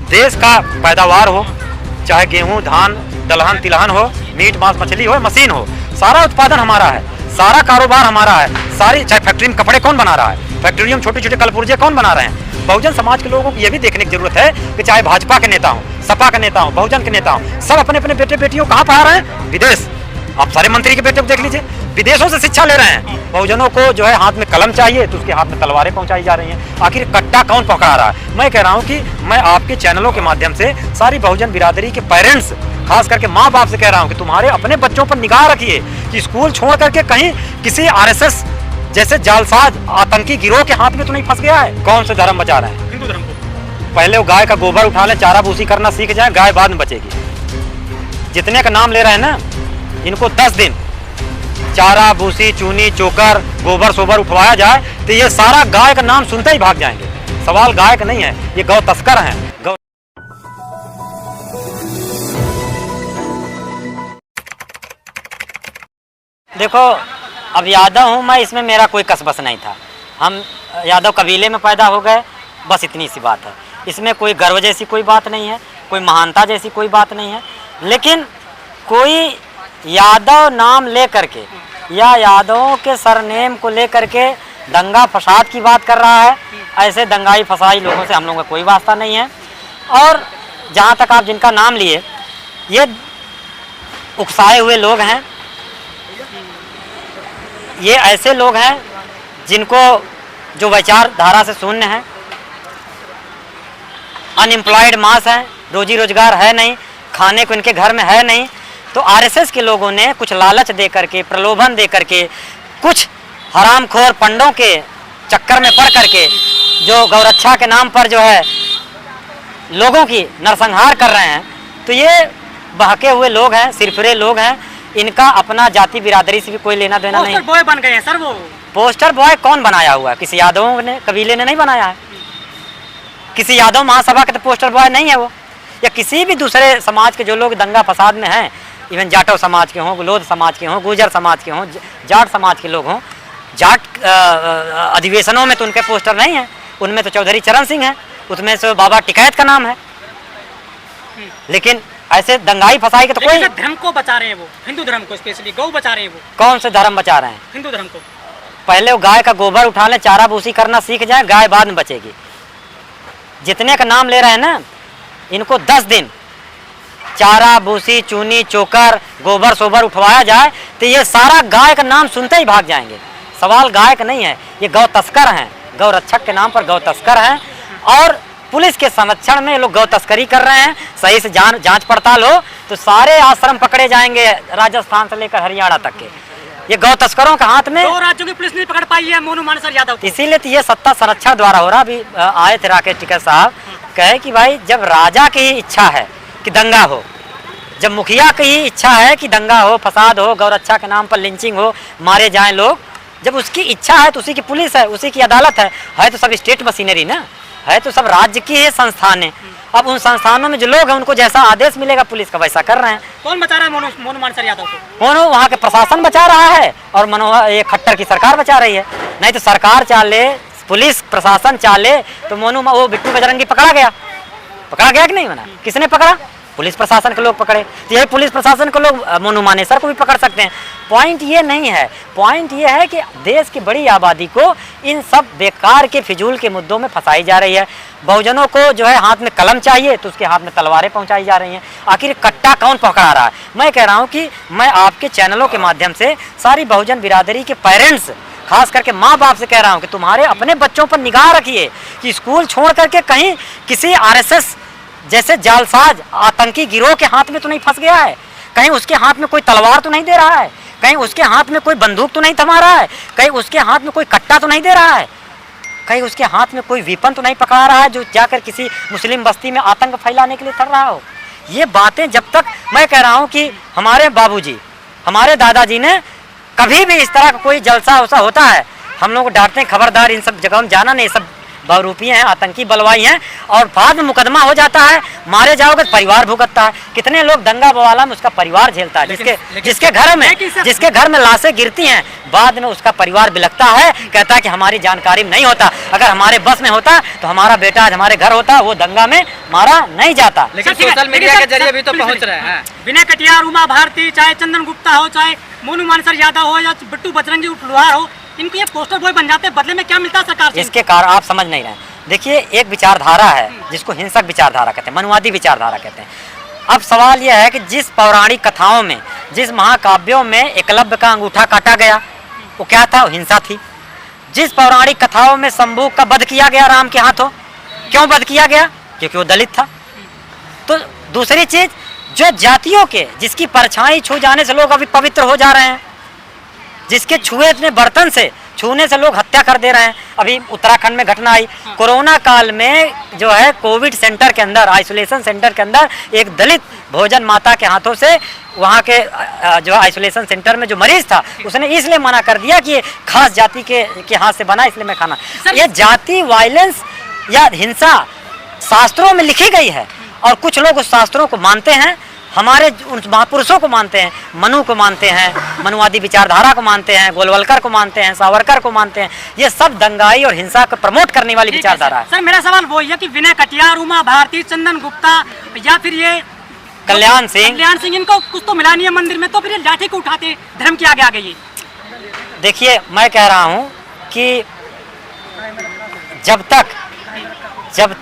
देश का पैदावार हो, चाहे गेहूं, धान, दलहन, तिलहन हो, मीट, मांस, मछली हो, मशीन हो, सारा उत्पादन हमारा है, सारा कारोबार हमारा है। सारी, चाहे फैक्ट्री में कपड़े कौन बना रहा है, फैक्ट्रियों में छोटे छोटे कलपुर्जे कौन बना रहे हैं। बहुजन समाज के लोगों को ये भी देखने की जरूरत है कि चाहे भाजपा के नेता हो, सपा के नेता हो, बहुजन के नेता हो, सब अपने अपने बेटे बेटियों कहाँ पढ़ा रहे हैं, विदेश। आप सारे मंत्री के बेटे को देख लीजिए, विदेशों से शिक्षा ले रहे हैं। बहुजनों को जो है हाथ में कलम चाहिए तो उसके हाथ में तलवारें पहुंचाई जा रही हैं। आखिर कट्टा कौन पकड़ा रहा है? मैं कह रहा हूं कि मैं आपके चैनलों के माध्यम से सारी बहुजन बिरादरी के पेरेंट्स, खास करके माँ बाप से कह रहा हूं कि तुम्हारे अपने बच्चों पर निगाह रखिए कि स्कूल छोड़ करके कहीं किसी आरएसएस जैसे जालसाज आतंकी गिरोह के हाथ में तो नहीं फंस गया है। कौन से धर्म बचा रहे हैं? हिंदू धर्म को। पहले वो गाय का गोबर उठा लें, चारा भूसी करना सीख जाए, गाय बाद में बचेगी। जितने का नाम ले रहे हैं ना, इनको 10 दिन चारा भूसी, चूनी, चोकर, गोबर सोबर उठवाया जाए तो ये सारा गाय का नाम सुनते ही भाग जाएंगे। सवाल गाय का नहीं है, ये गौ तस्कर हैं। देखो, अब यादव हूँ मैं, इसमें मेरा कोई कसबस नहीं था। हम यादव कबीले में पैदा हो गए, बस इतनी सी बात है। इसमें कोई गर्व जैसी कोई बात नहीं है, कोई महानता जैसी कोई बात नहीं है। लेकिन कोई यादव नाम ले करके या यादवों के सरनेम को ले करके दंगा फसाद की बात कर रहा है, ऐसे दंगाई फसाई लोगों से हम लोगों का कोई वास्ता नहीं है। और जहाँ तक आप जिनका नाम लिए, ये उकसाए हुए लोग हैं, ये ऐसे लोग हैं जिनको जो विचारधारा से शून्य है, अनएम्प्लॉयड मास हैं, रोजी रोजगार है नहीं, खाने को इनके घर में है नहीं। तो आरएसएस के लोगों ने कुछ लालच दे करके, प्रलोभन दे करके, कुछ हरामखोर पंडों के चक्कर में पड़ करके जो गौरक्षा के नाम पर जो है लोगों की नरसंहार कर रहे हैं, तो ये बहके हुए लोग हैं, सिरफिरे लोग हैं। इनका अपना जाति बिरादरी से भी कोई लेना देना नहीं। पोस्टर बॉय बन गए हैं सर वो। पोस्टर बॉय कौन बनाया हुआ है? किसी यादवों ने, कबीले ने नहीं बनाया है। किसी यादव महासभा के तो पोस्टर बॉय नहीं है वो, या किसी भी दूसरे समाज के जो लोग दंगा फसाद में हैं, इवन जाटव समाज के हों, लोध समाज के हों, गुर्जर समाज के हों, जाट समाज के लोग हों। जाट अधिवेशनों में तो उनके पोस्टर नहीं हैं, उनमें तो चौधरी चरण सिंह हैं, उसमें से बाबा टिकैत का नाम है। लेकिन ऐसे दंगाई फसाई के तो कोई धर्म को बचा रहे हैं वो, हिंदू धर्म को, स्पेशली गौ बचा रहे हैं वो। कौन से धर्म बचा रहे हैं? हिंदू धर्म को। पहले वो गाय का गोबर उठा लें, चारा भूसी करना सीख जाए, गाय बाद में बचेगी। जितने का नाम ले रहे हैं ना, इनको 10 दिन चारा भूसी, चूनी, चोकर, गोबर सोबर उठवाया जाए तो ये सारा गाय का नाम सुनते ही भाग जाएंगे। सवाल गाय का नहीं है, ये गौ तस्कर हैं, गौ रक्षक के नाम पर गौ तस्कर हैं। और पुलिस के संरक्षण में ये लोग गौ तस्करी कर रहे हैं। सही से जांच पड़ताल हो तो सारे आश्रम पकड़े जाएंगे, राजस्थान से लेकर हरियाणा तक के। ये गौ तस्करों के हाथ में 2 राज्यों की पुलिस नहीं पकड़ पाई है मोनू मानेसर यादव को। इसीलिए तो ये सत्ता संरक्षण द्वारा हो रहा। अभी आए थे राकेश टिकैत साहब, कहे कि भाई जब राजा की ही इच्छा है कि दंगा हो, जब मुखिया की ही इच्छा है कि दंगा हो, फसाद हो, गौरक्षा के नाम पर लिंचिंग हो, मारे जाएं लोग, जब उसकी इच्छा है तो उसी की पुलिस है, उसी की अदालत है तो सब स्टेट मशीनरी ना है, तो सब राज्य की ही संस्थान है। अब उन संस्थानों में जो लोग हैं उनको जैसा आदेश मिलेगा पुलिस का वैसा कर रहे हैं। कौन बचा रहा है मोनू मानेसर यादव को? मोनू वहाँ के प्रशासन बचा रहा है और मनोहर ये खट्टर की सरकार बचा रही है। नहीं तो सरकार चाले, पुलिस प्रशासन चाले तो मोनू वो बिट्टू बजरंगी पकड़ा गया कि नहीं? बना किसने पकड़ा? पुलिस प्रशासन के लोग पकड़े। तो यही पुलिस प्रशासन के लोग मोनू मानेसर को भी पकड़ सकते हैं। पॉइंट ये नहीं है, पॉइंट ये है कि देश की बड़ी आबादी को इन सब बेकार के फिजूल के मुद्दों में फंसाई जा रही है। बहुजनों को जो है हाथ में कलम चाहिए तो उसके हाथ में तलवारें पहुंचाई जा रही हैं। आखिर कट्टा कौन पकड़ा रहा है? मैं कह रहा हूं कि मैं आपके चैनलों के माध्यम से सारी बहुजन बिरादरी के पेरेंट्स, खास करके माँ बाप से कह रहा हूँ कि तुम्हारे अपने बच्चों पर निगाह रखिए कि स्कूल छोड़ करके कहीं किसी आरएसएस जैसे जालसाज आतंकी गिरोह के हाथ में तो नहीं फंस गया है, कहीं उसके हाथ में कोई तलवार तो नहीं दे रहा है, कहीं उसके हाथ में कोई बंदूक तो नहीं थमा रहा है, कहीं उसके हाथ में कोई कट्टा तो नहीं दे रहा है, कहीं उसके हाथ में कोई वेपन तो नहीं पकड़ा रहा है जो जाकर किसी मुस्लिम बस्ती में आतंक फैलाने के लिए कर रहा हो। ये बातें जब तक, मैं कह रहा हूँ कि हमारे बाबूजी, हमारे दादाजी ने कभी भी इस तरह का कोई जलसा वसा होता है हम लोग को डांटते हैं, खबरदार इन सब जगहों में जाना नहीं, सब बहुरूपी हैं, आतंकी बलवाई हैं, और बाद में मुकदमा हो जाता है, मारे जाओगे तो परिवार भुगतता है। कितने लोग दंगा बवाला में उसका परिवार झेलता है, जिसके घर में लाशें गिरती हैं, बाद में उसका परिवार बिलखता है, कहता है कि हमारी जानकारी में नहीं होता, अगर हमारे बस में होता तो हमारा बेटा आज हमारे घर होता, वो दंगा में मारा नहीं जाता। लेकिन सोशल मीडिया के जरिए भी तो पहुंच रहे हैं। विनय कटियार, उमा भारती, चाहे चंदन गुप्ता हो, चाहे मोनू मानसर यादव हो, या बिट्टू बजरंगी उपलुहार हो, इनको ये पोस्टर बॉय बन जाते हैं, बदले में क्या मिलता है सरकार से? इसके कारण आप समझ नहीं रहे। देखिए, एक विचारधारा है जिसको हिंसक विचारधारा कहते हैं, मनुवादी विचारधारा कहते हैं। अब सवाल यह है कि जिस पौराणिक कथाओं में, जिस महाकाव्यों में एकलव्य का अंगूठा काटा गया, वो क्या था? वो हिंसा थी। जिस पौराणिक कथाओं में शंभू का वध किया गया राम के हाथों, क्यों वध किया गया? क्योंकि वो दलित था। तो दूसरी चीज, जो जातियों के, जिसकी परछाई छू जाने से लोग अभी पवित्र हो जा रहे हैं, जिसके छुए बर्तन से छूने से लोग हत्या कर दे रहे हैं। अभी उत्तराखंड में घटना आई, कोरोना काल में जो है कोविड सेंटर के अंदर, आइसोलेशन सेंटर के अंदर एक दलित भोजन माता के हाथों से, वहाँ के जो आइसोलेशन सेंटर में जो मरीज था, उसने इसलिए मना कर दिया कि ये खास जाति के हाथ से बना, इसलिए मैं खाना। ये जाति वायलेंस या हिंसा शास्त्रों में लिखी गई है, और कुछ लोग उस शास्त्रों को मानते हैं, हमारे उन महापुरुषों को मानते हैं, मनु को मानते हैं, मनुवादी विचारधारा को मानते हैं, गोलवलकर को मानते हैं, सावरकर को मानते हैं। ये सब दंगाई और हिंसा को प्रमोट करने वाली विचारधारा है। सर, मेरा सवाल वो है कि विनय कटियार, उमा भारती, चंदन गुप्ता, या फिर ये कल्याण सिंह, इनको कुछ तो मिला नहीं है मंदिर में, तो फिर ये लाठी को उठाते धर्म के आगे ये। देखिए, मैं कह रहा हूँ कि जब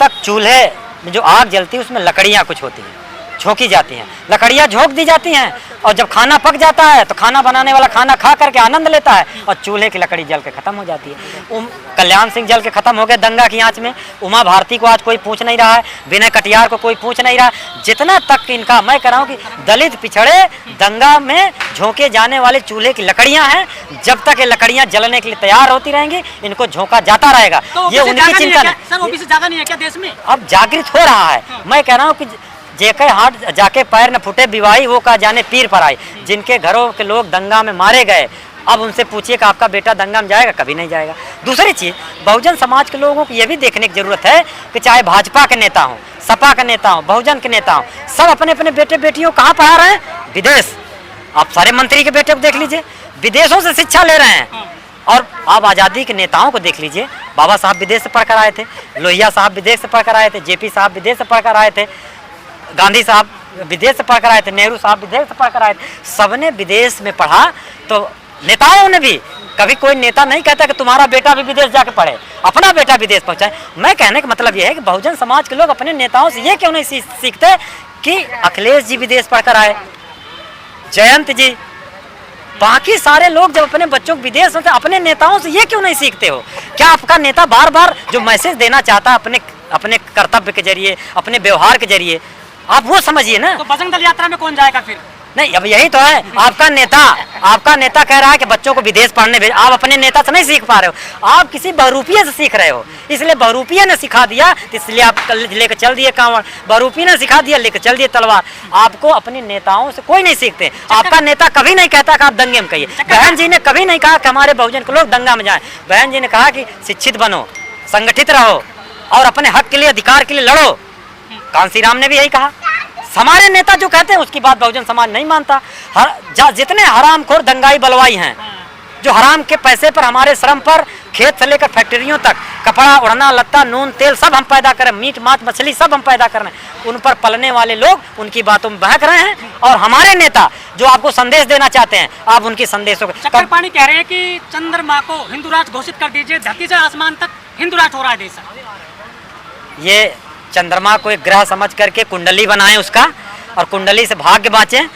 तक चूल्हे में जो आग जलती है उसमें लकड़ियाँ कुछ होती हैं, झोंकी जाती हैं, लकड़ियाँ झोंक दी जाती हैं, और जब खाना पक जाता है तो खाना बनाने वाला खाना खा करके आनंद लेता है, और चूल्हे की लकड़ी जल के खत्म हो जाती है। कल्याण सिंह जल के खत्म हो गए दंगा की आंच में, उमा भारती को आज कोई पूछ नहीं रहा है, विनय कटियार को कोई पूछ नहीं रहा। जितना तक इनका, मैं कह रहा हूँ कि दलित पिछड़े दंगा में झोंके जाने वाले चूल्हे की लकड़ियाँ हैं, जब तक ये लकड़ियाँ जलने के लिए तैयार होती रहेंगी, इनको झोंका जाता रहेगा। ये उनकी चिंता नहीं। सर, ओबीसी ज्यादा नहीं है क्या देश में? अब जागृत हो रहा है। मैं कह रहा हूँ कि जेके हाथ जाके पैर न फूटे विवाही, वो का जाने पीर पर आए। जिनके घरों के लोग दंगा में मारे गए, अब उनसे पूछिए कि आपका बेटा दंगा में जाएगा? कभी नहीं जाएगा। दूसरी चीज, बहुजन समाज के लोगों को यह भी देखने की जरूरत है कि चाहे भाजपा के नेता हों, सपा के नेता हों, बहुजन के नेता हों, सब अपने अपने बेटे बेटियों कहाँ पढ़ा रहे हैं? विदेश। आप सारे मंत्री के बेटे को देख लीजिए, विदेशों से शिक्षा ले रहे हैं। और आप आज़ादी के नेताओं को देख लीजिए, बाबा साहब विदेश से पढ़कर आए थे, लोहिया साहब विदेश से पढ़कर आए थे, जेपी साहब विदेश से पढ़कर आए थे, गांधी साहब विदेश से पढ़कर आए थे, नेहरू साहब विदेश से पढ़कर आए थे। सबने विदेश में पढ़ा, तो नेताओं ने भी, कभी कोई नेता नहीं कहता कि तुम्हारा बेटा भी विदेश जाके पढ़े, अपना बेटा विदेश पहुंचाए। मैं कहने का मतलब यह है कि बहुजन समाज के लोग अपने नेताओं से ये क्यों नहीं सीखते कि अखिलेश जी विदेश पढ़कर आए, जयंत जी, बाकी सारे लोग जब अपने बच्चों को विदेश में, अपने नेताओं से ये क्यों नहीं सीखते हो? क्या आपका नेता बार बार जो मैसेज देना चाहता है अपने कर्तव्य के जरिए, अपने व्यवहार के जरिए, आप वो समझिए ना। तो बजरंग दल यात्रा में कौन जाएगा फिर? नहीं, अब यही तो है, आपका नेता कह रहा है कि बच्चों को विदेश पढ़ने भेज। आप अपने नेता से नहीं सीख पा रहे हो, आप किसी बहुरूपिये से सीख रहे हो। इसलिए बहुरूपिये ने सिखा दिया, इसलिए आप लेकर चल दिए कांवड़, बहुरूपिये ने सिखा दिया, लेकर चल दिए तलवार। आपको अपने नेताओं से कोई नहीं सीखते। आपका नेता कभी नहीं कहता कि आप दंगे में कहिए। बहन जी ने कभी नहीं कहा कि हमारे बहुजन के लोग दंगा में जाए। बहन जी ने कहा कि शिक्षित बनो, संगठित रहो और अपने हक के लिए, अधिकार के लिए लड़ो। कांसी राम ने भी यही कहा। हमारे नेता जो कहते हैं उसकी बात बहुजन समाज नहीं मानता। जितने हरामखोर दंगाई बलवाई हैं, जो हराम के पैसे पर, हमारे श्रम पर, खेत से लेकर फैक्ट्रियों तक कपड़ा, ओढ़ना, लत्ता, नून, तेल सब हम पैदा करें, मीट, मांस, मछली सब हम पैदा कर रहे हैं, उन पर पलने वाले लोग उनकी बातों में बहक रहे हैं। और हमारे नेता जो आपको संदेश देना चाहते हैं, आप उनके संदेशों को। चक्कर पानी कह रहे हैं कि चंद्रमा को हिंदू राष्ट्र घोषित कर दीजिए, धरती से आसमान तक हिंदू राष्ट्र हो रहा है देश। ये चंद्रमा को एक ग्रह समझ करके कुंडली बनाएं उसका, और कुंडली से भाग्य बाँचें।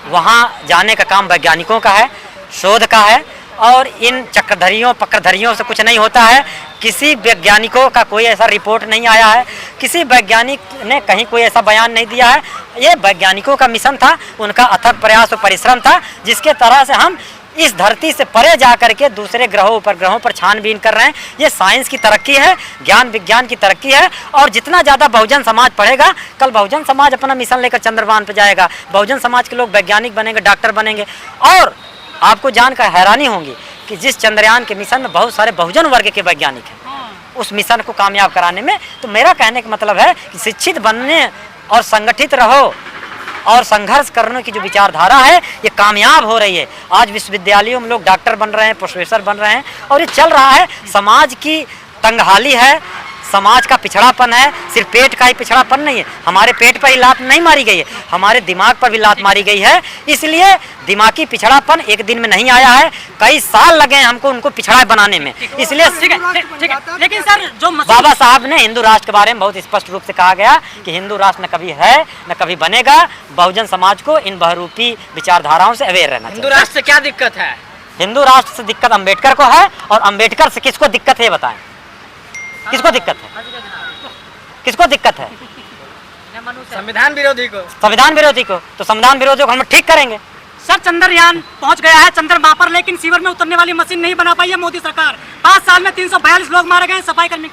वहाँ जाने का काम वैज्ञानिकों का है, शोध का है, और इन चक्रधरियों पक्रधरियों से कुछ नहीं होता है। किसी वैज्ञानिकों का कोई ऐसा रिपोर्ट नहीं आया है, किसी वैज्ञानिक ने कहीं कोई ऐसा बयान नहीं दिया है। ये वैज्ञानिकों का मिशन था, उनका अथक प्रयास और परिश्रम था, जिसके तरह से हम इस धरती से परे जा करके दूसरे ग्रहों पर छानबीन कर रहे हैं। ये साइंस की तरक्की है, ज्ञान विज्ञान की तरक्की है। और जितना ज़्यादा बहुजन समाज पढ़ेगा, कल बहुजन समाज अपना मिशन लेकर चंद्रमान पर जाएगा, बहुजन समाज के लोग वैज्ञानिक बनेंगे, डॉक्टर बनेंगे। और आपको जानकर हैरानी होगी कि जिस चंद्रयान के मिशन में बहुत सारे बहुजन वर्ग के वैज्ञानिक हैं, उस मिशन को कामयाब कराने में। तो मेरा कहने का मतलब है कि शिक्षित बनने और संगठित रहो और संघर्ष करने की जो विचारधारा है ये कामयाब हो रही है। आज विश्वविद्यालयों में लोग डॉक्टर बन रहे हैं, प्रोफेसर बन रहे हैं और ये चल रहा है। समाज की तंगहाली है, समाज का पिछड़ापन है, सिर्फ पेट का ही पिछड़ापन नहीं है। हमारे पेट पर ही लात नहीं मारी गई है, हमारे दिमाग पर भी लात मारी गई है। इसलिए दिमागी पिछड़ापन एक दिन में नहीं आया है, कई साल लगे हैं हमको उनको पिछड़ा बनाने में। इसलिए ठीक है। लेकिन सर जो बाबा साहब ने हिंदू राष्ट्र के बारे में बहुत स्पष्ट रूप से कहा गया कि हिंदू राष्ट्र न कभी है न कभी बनेगा। बहुजन समाज को इन बहुरूपी विचारधाराओं से अवेयर रहना चाहिए। हिंदू राष्ट्र से क्या दिक्कत है? हिंदू राष्ट्र से दिक्कत अम्बेडकर को है, और अम्बेडकर से किसको दिक्कत है बताएं? किसको दिक्कत है? किसको दिक्कत है? संविधान विरोधी को। संविधान विरोधी को। तो संविधान विरोधी को हम ठीक करेंगे। सर चंद्रयान पहुंच गया है चंद्रमा पर, लेकिन सीवर में उतरने वाली मशीन नहीं बना पाई है मोदी सरकार। 5 साल में 342 लोग मारे गए सफाई कर्मी।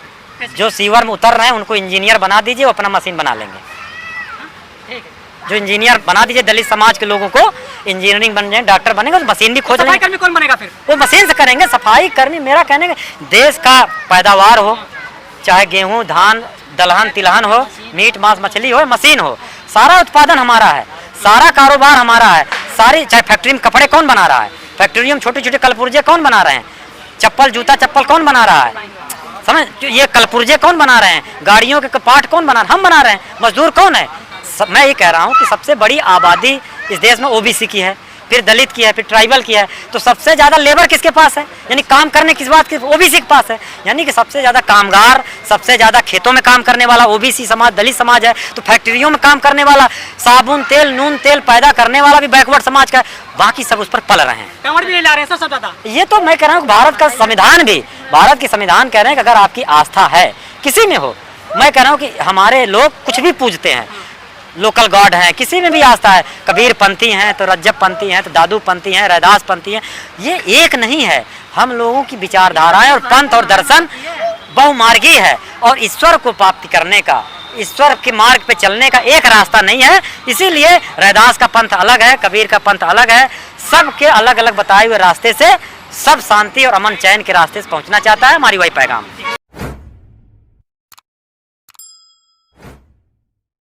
जो सीवर में उतर रहे हैं उनको इंजीनियर बना दीजिए, वो अपना मशीन बना लेंगे। जो इंजीनियर बना दीजिए, दलित समाज के लोगों को इंजीनियरिंग बन जाए, डॉक्टर बनेंगे, तो मशीन भी खोज सफाई लेंगे। कर्मी कौन बनेगा फिर? वो मशीन से करेंगे। सफाई कर्मी मेरा कहने का देश का पैदावार हो, चाहे गेहूं धान दलहन तिलहन हो, मीट मांस मछली हो, मशीन हो, सारा उत्पादन हमारा है, सारा कारोबार हमारा है। सारी चाहे फैक्ट्री में कपड़े कौन बना रहा है, फैक्ट्रियों में छोटे छोटे कलपुर्जे कौन बना रहे हैं, चप्पल जूता चप्पल कौन बना रहा है, समझ, ये कलपुर्जे कौन बना रहे हैं, गाड़ियों के पार्ट कौन बना रहे हैं, हम बना रहे हैं। मजदूर कौन है? मैं ये कह रहा हूँ कि सबसे बड़ी आबादी इस देश में ओबीसी की है, फिर दलित की है, फिर ट्राइबल की है। तो सबसे ज़्यादा लेबर किसके पास है? यानी काम करने किस बात की? ओबीसी के पास है। यानी कि सबसे ज़्यादा कामगार, सबसे ज़्यादा खेतों में काम करने वाला ओबीसी समाज, दलित समाज है। तो फैक्ट्रियों में काम करने वाला, साबुन तेल नून तेल पैदा करने वाला भी बैकवर्ड समाज का है। बाकी सब उस पर पल रहे हैं। कमर भी ला रहे हैं सब ज़्यादा। ये तो मैं कह रहा हूँ भारत का संविधान भी, भारत के संविधान कह रहे हैं कि अगर आपकी आस्था है किसी में हो, मैं कह रहा हूँ कि हमारे लोग कुछ भी पूजते हैं, लोकल गॉड हैं, किसी में भी आस्था है, कबीर पंथी हैं तो रज्जब पंथी हैं तो दादू पंथी हैं, रैदास पंथी हैं, ये एक नहीं है। हम लोगों की विचारधाराएं और पंथ और दर्शन बहुमार्गी है, और ईश्वर को प्राप्ति करने का, ईश्वर के मार्ग पे चलने का एक रास्ता नहीं है। इसीलिए रैदास का पंथ अलग है, कबीर का पंथ अलग है। सबके अलग अलग बताए हुए रास्ते से सब शांति और अमन चैन के रास्ते से पहुंचना चाहता है। हमारी वही पैगाम।